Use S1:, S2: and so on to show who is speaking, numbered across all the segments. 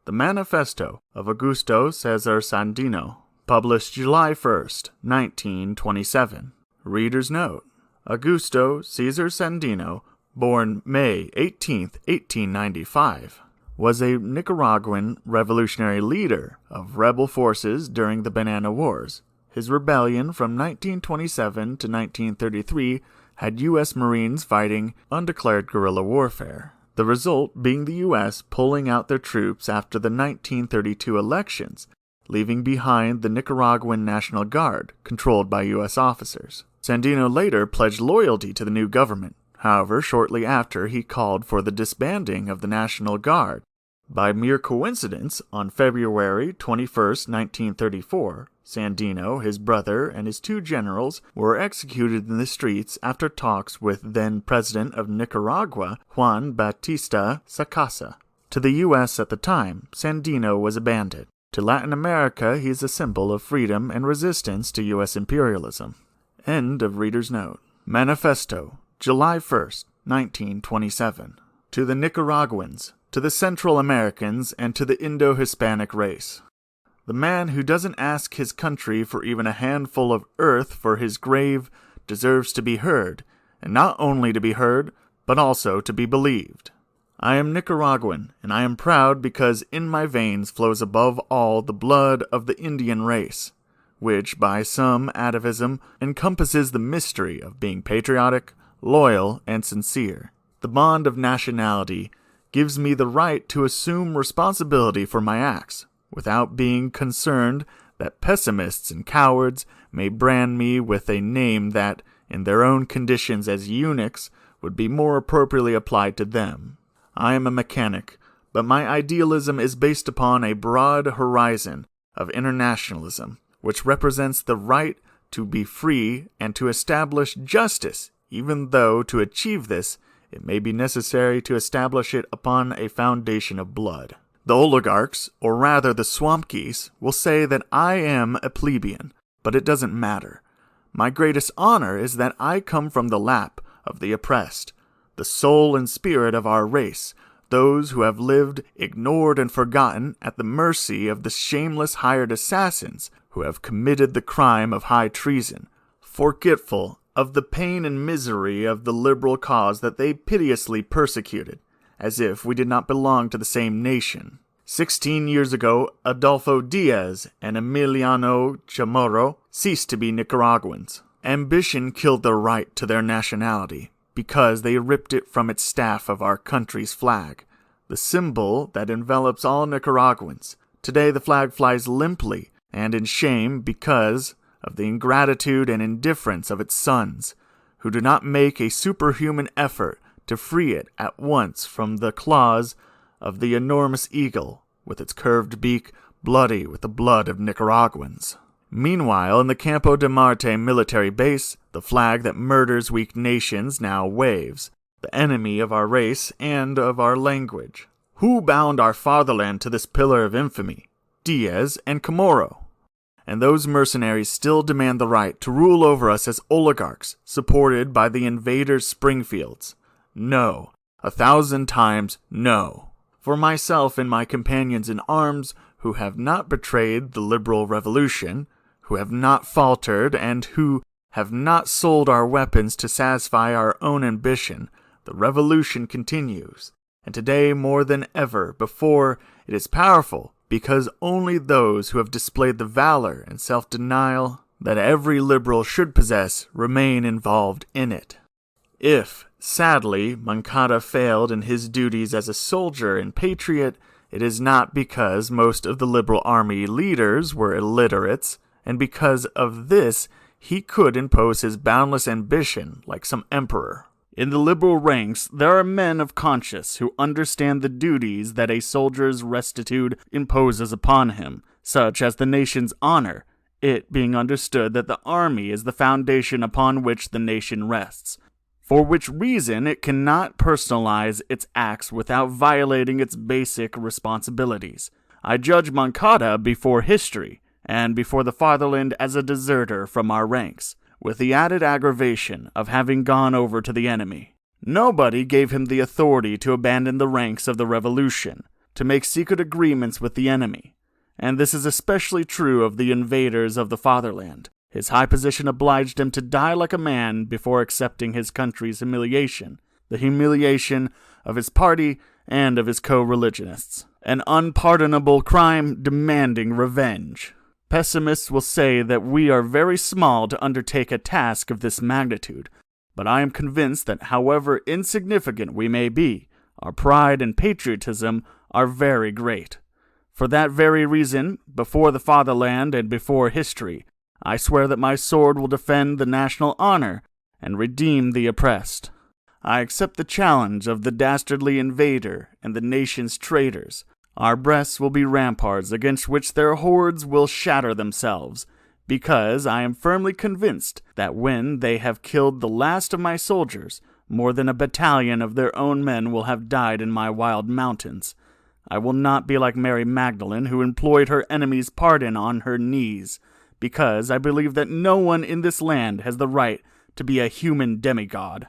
S1: The Manifesto of Augusto César Sandino, published July 1st, 1927. Reader's note: Augusto César Sandino, born May 18, 1895, was a Nicaraguan revolutionary leader of rebel forces during the Banana Wars. His rebellion from 1927 to 1933 had U.S. Marines fighting undeclared guerrilla warfare, the result being the U.S. pulling out their troops after the 1932 elections, leaving behind the Nicaraguan National Guard, controlled by U.S. officers. Sandino later pledged loyalty to the new government. However, shortly after, he called for the disbanding of the National Guard. By mere coincidence, on February 21, 1934, Sandino, his brother, and his two generals were executed in the streets after talks with then-President of Nicaragua, Juan Bautista Sacasa. To the U.S. at the time, Sandino was a bandit. To Latin America, he is a symbol of freedom and resistance to U.S. imperialism. End of reader's note. Manifesto, July 1st, 1927. To the Nicaraguans, to the Central Americans, and to the Indo-Hispanic race. The man who doesn't ask his country for even a handful of earth for his grave deserves to be heard, and not only to be heard, but also to be believed. I am Nicaraguan, and I am proud because in my veins flows above all the blood of the Indian race, which by some atavism encompasses the mystery of being patriotic, loyal, and sincere. The bond of nationality gives me the right to assume responsibility for my acts, without being concerned that pessimists and cowards may brand me with a name that, in their own conditions as eunuchs, would be more appropriately applied to them. I am a mechanic, but my idealism is based upon a broad horizon of internationalism, which represents the right to be free and to establish justice, even though to achieve this, it may be necessary to establish it upon a foundation of blood. The oligarchs, or rather the swamp geese, will say that I am a plebeian, but it doesn't matter. My greatest honor is that I come from the lap of the oppressed, the soul and spirit of our race, those who have lived ignored and forgotten at the mercy of the shameless hired assassins who have committed the crime of high treason, forgetful of the pain and misery of the liberal cause that they piteously persecuted, as if we did not belong to the same nation. 16 years ago, Adolfo Diaz and Emiliano Chamorro ceased to be Nicaraguans. Ambition killed their right to their nationality, because they ripped it from its staff of our country's flag, the symbol that envelops all Nicaraguans. Today the flag flies limply and in shame because of the ingratitude and indifference of its sons, who do not make a superhuman effort to free it at once from the claws of the enormous eagle, with its curved beak bloody with the blood of Nicaraguans. Meanwhile, in the Campo de Marte military base, the flag that murders weak nations now waves, the enemy of our race and of our language. Who bound our fatherland to this pillar of infamy? Diaz and Chamorro. And those mercenaries still demand the right to rule over us as oligarchs, supported by the invaders' Springfields. No, 1,000 times no. For myself and my companions in arms, who have not betrayed the liberal revolution, who have not faltered, and who have not sold our weapons to satisfy our own ambition, the revolution continues, and today more than ever before it is powerful, because only those who have displayed the valor and self-denial that every liberal should possess remain involved in it. If, sadly, Moncada failed in his duties as a soldier and patriot, it is not because most of the liberal army leaders were illiterates, and because of this he could impose his boundless ambition like some emperor. In the liberal ranks, there are men of conscience who understand the duties that a soldier's rectitude imposes upon him, such as the nation's honor, it being understood that the army is the foundation upon which the nation rests, for which reason it cannot personalize its acts without violating its basic responsibilities. I judge Moncada before history, and before the fatherland as a deserter from our ranks, with the added aggravation of having gone over to the enemy. Nobody gave him the authority to abandon the ranks of the revolution, to make secret agreements with the enemy. And this is especially true of the invaders of the fatherland. His high position obliged him to die like a man before accepting his country's humiliation, the humiliation of his party and of his co-religionists. An unpardonable crime demanding revenge. Pessimists will say that we are very small to undertake a task of this magnitude, but I am convinced that however insignificant we may be, our pride and patriotism are very great. For that very reason, before the fatherland and before history, I swear that my sword will defend the national honor and redeem the oppressed. I accept the challenge of the dastardly invader and the nation's traitors. Our breasts will be ramparts against which their hordes will shatter themselves, because I am firmly convinced that when they have killed the last of my soldiers, more than a battalion of their own men will have died in my wild mountains. I will not be like Mary Magdalene, who implored her enemy's pardon on her knees, because I believe that no one in this land has the right to be a human demigod.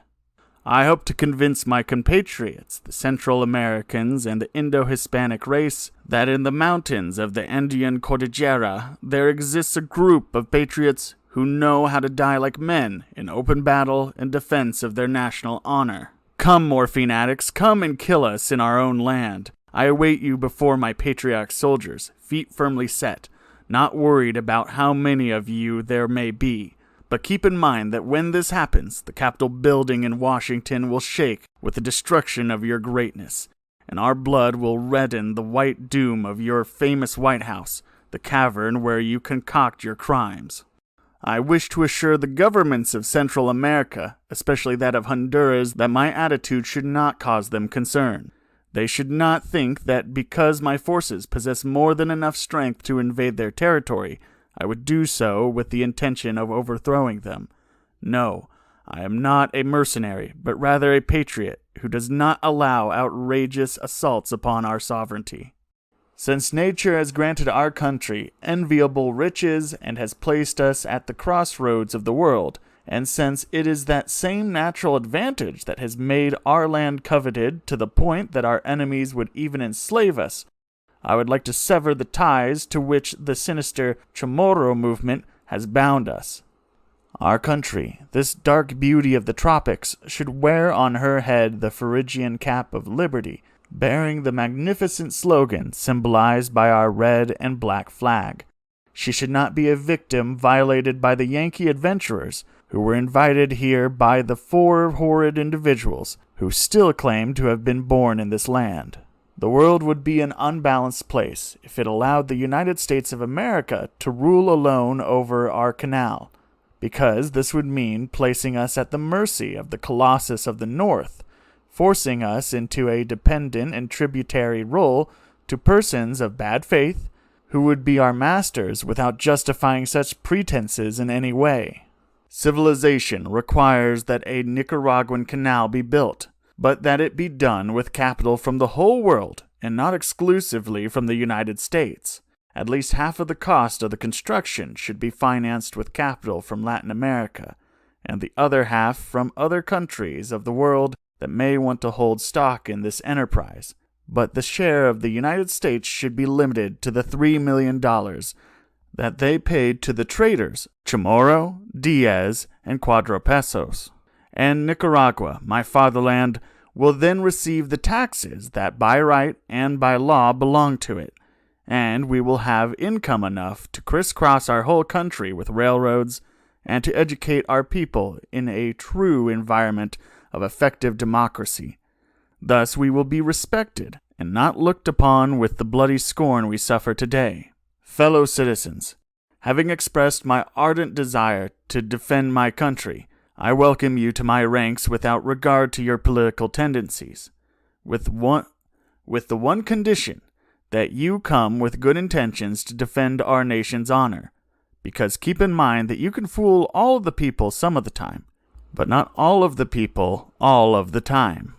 S1: I hope to convince my compatriots, the Central Americans and the Indo-Hispanic race, that in the mountains of the Andean Cordillera there exists a group of patriots who know how to die like men in open battle in defense of their national honor. Come, morphine addicts, come and kill us in our own land. I await you before my patriotic soldiers, feet firmly set, not worried about how many of you there may be. But keep in mind that when this happens, the Capitol building in Washington will shake with the destruction of your greatness, and our blood will redden the white doom of your famous White House, the cavern where you concoct your crimes. I wish to assure the governments of Central America, especially that of Honduras, that my attitude should not cause them concern. They should not think that because my forces possess more than enough strength to invade their territory, I would do so with the intention of overthrowing them. No, I am not a mercenary, but rather a patriot who does not allow outrageous assaults upon our sovereignty. Since nature has granted our country enviable riches and has placed us at the crossroads of the world, and since it is that same natural advantage that has made our land coveted to the point that our enemies would even enslave us, I would like to sever the ties to which the sinister Chamorro movement has bound us. Our country, this dark beauty of the tropics, should wear on her head the Phrygian cap of liberty, bearing the magnificent slogan symbolized by our red and black flag. She should not be a victim violated by the Yankee adventurers who were invited here by the four horrid individuals who still claim to have been born in this land. The world would be an unbalanced place if it allowed the United States of America to rule alone over our canal, because this would mean placing us at the mercy of the Colossus of the North, forcing us into a dependent and tributary role to persons of bad faith who would be our masters without justifying such pretenses in any way. Civilization requires that a Nicaraguan canal be built, but that it be done with capital from the whole world and not exclusively from the United States. At least half of the cost of the construction should be financed with capital from Latin America, and the other half from other countries of the world that may want to hold stock in this enterprise. But the share of the United States should be limited to the $3 million that they paid to the traitors Chamorro, Diaz, and Cuadropesos. And Nicaragua, my fatherland, will then receive the taxes that by right and by law belong to it, and we will have income enough to crisscross our whole country with railroads and to educate our people in a true environment of effective democracy. Thus we will be respected and not looked upon with the bloody scorn we suffer today. Fellow citizens, having expressed my ardent desire to defend my country, I welcome you to my ranks without regard to your political tendencies, with the one condition that you come with good intentions to defend our nation's honor, because keep in mind that you can fool all of the people some of the time, but not all of the people all of the time.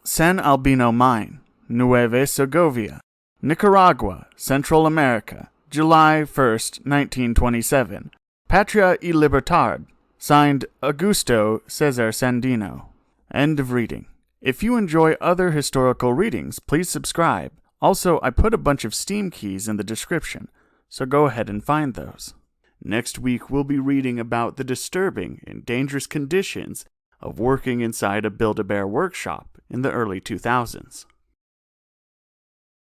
S1: San Albino Mine, Nueva Segovia, Nicaragua, Central America, July 1st, 1927. Patria y Libertad. Signed, Augusto César Sandino. End of reading. If you enjoy other historical readings, please subscribe. Also, I put a bunch of Steam keys in the description, so go ahead and find those. Next week, we'll be reading about the disturbing and dangerous conditions of working inside a Build-A-Bear workshop in the early 2000s.